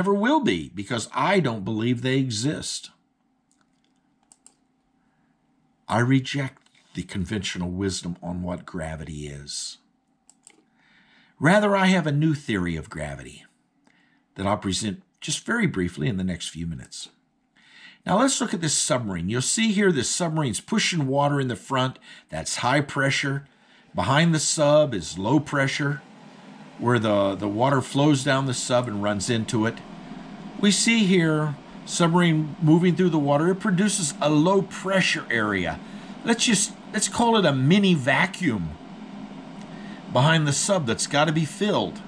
never will be, because I don't believe they exist. I reject the conventional wisdom on what gravity is. Rather, I have a new theory of gravity that I'll present just very briefly in the next few minutes. Now let's look at this submarine. You'll see here this submarine's pushing water in the front. That's high pressure. Behind the sub is low pressure, where the water flows down the sub and runs into it. We see here submarine moving through the water. It produces a low pressure area. Let's call it a mini vacuum behind the sub that's got to be filled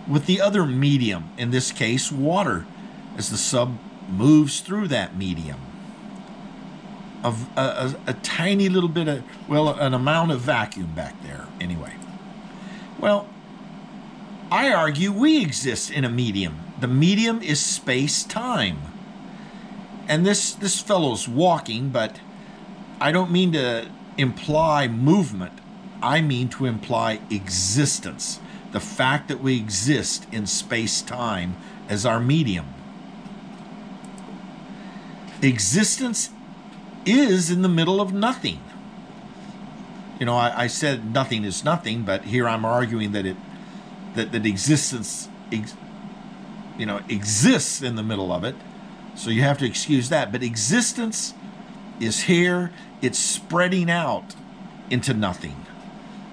with the other medium, in this case water, as the sub moves through that medium. A tiny little bit of, well, an amount of vacuum back there anyway. Well, I argue we exist in a medium. The medium is space-time. And this fellow's walking, but I don't mean to imply movement. I mean to imply existence. The fact that we exist in space-time as our medium. Existence is in the middle of nothing. You know, I said nothing is nothing, but here I'm arguing that existence exists in the middle of it. So you have to excuse that. But existence is here. It's spreading out into nothing.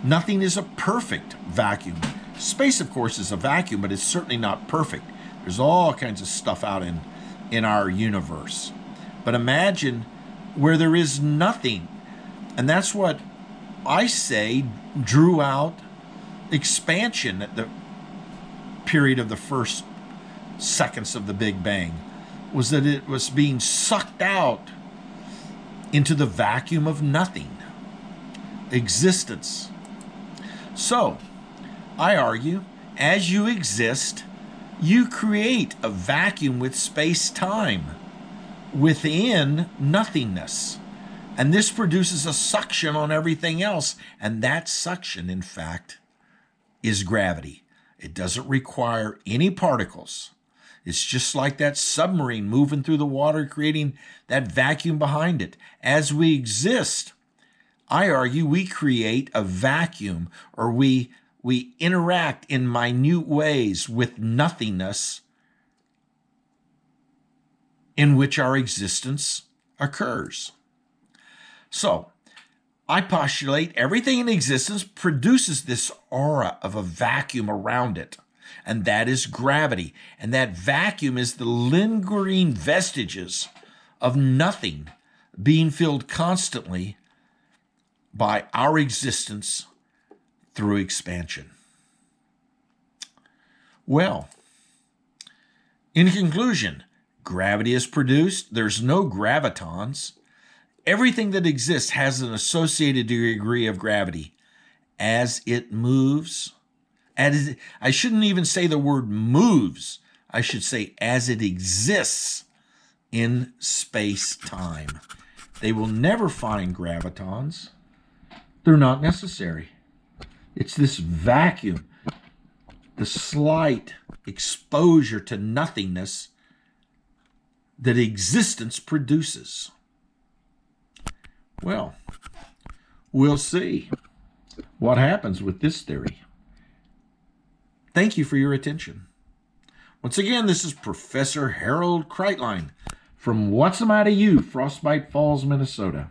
Nothing is a perfect vacuum. Space, of course, is a vacuum, but it's certainly not perfect. There's all kinds of stuff out in our universe. But imagine where there is nothing. And that's what I say drew out expansion at the period of the first seconds of the Big Bang, was that it was being sucked out into the vacuum of nothing. Existence. So, I argue, as you exist, you create a vacuum with space-time within nothingness. And this produces a suction on everything else. And that suction, in fact, is gravity. It doesn't require any particles. It's just like that submarine moving through the water, creating that vacuum behind it. As we exist, I argue we create a vacuum, or we interact in minute ways with nothingness in which our existence occurs. So, I postulate everything in existence produces this aura of a vacuum around it, and that is gravity. And that vacuum is the lingering vestiges of nothing being filled constantly by our existence through expansion. Well, in conclusion, gravity is produced. There's no gravitons. Everything that exists has an associated degree of gravity. As it moves, I shouldn't even say the word moves. I should say as it exists in space-time. They will never find gravitons. They're not necessary. It's this vacuum, the slight exposure to nothingness that existence produces. Well, we'll see what happens with this theory. Thank you for your attention. Once again, this is Professor Harold Kreitlein from What's the Matter You, Frostbite Falls, Minnesota.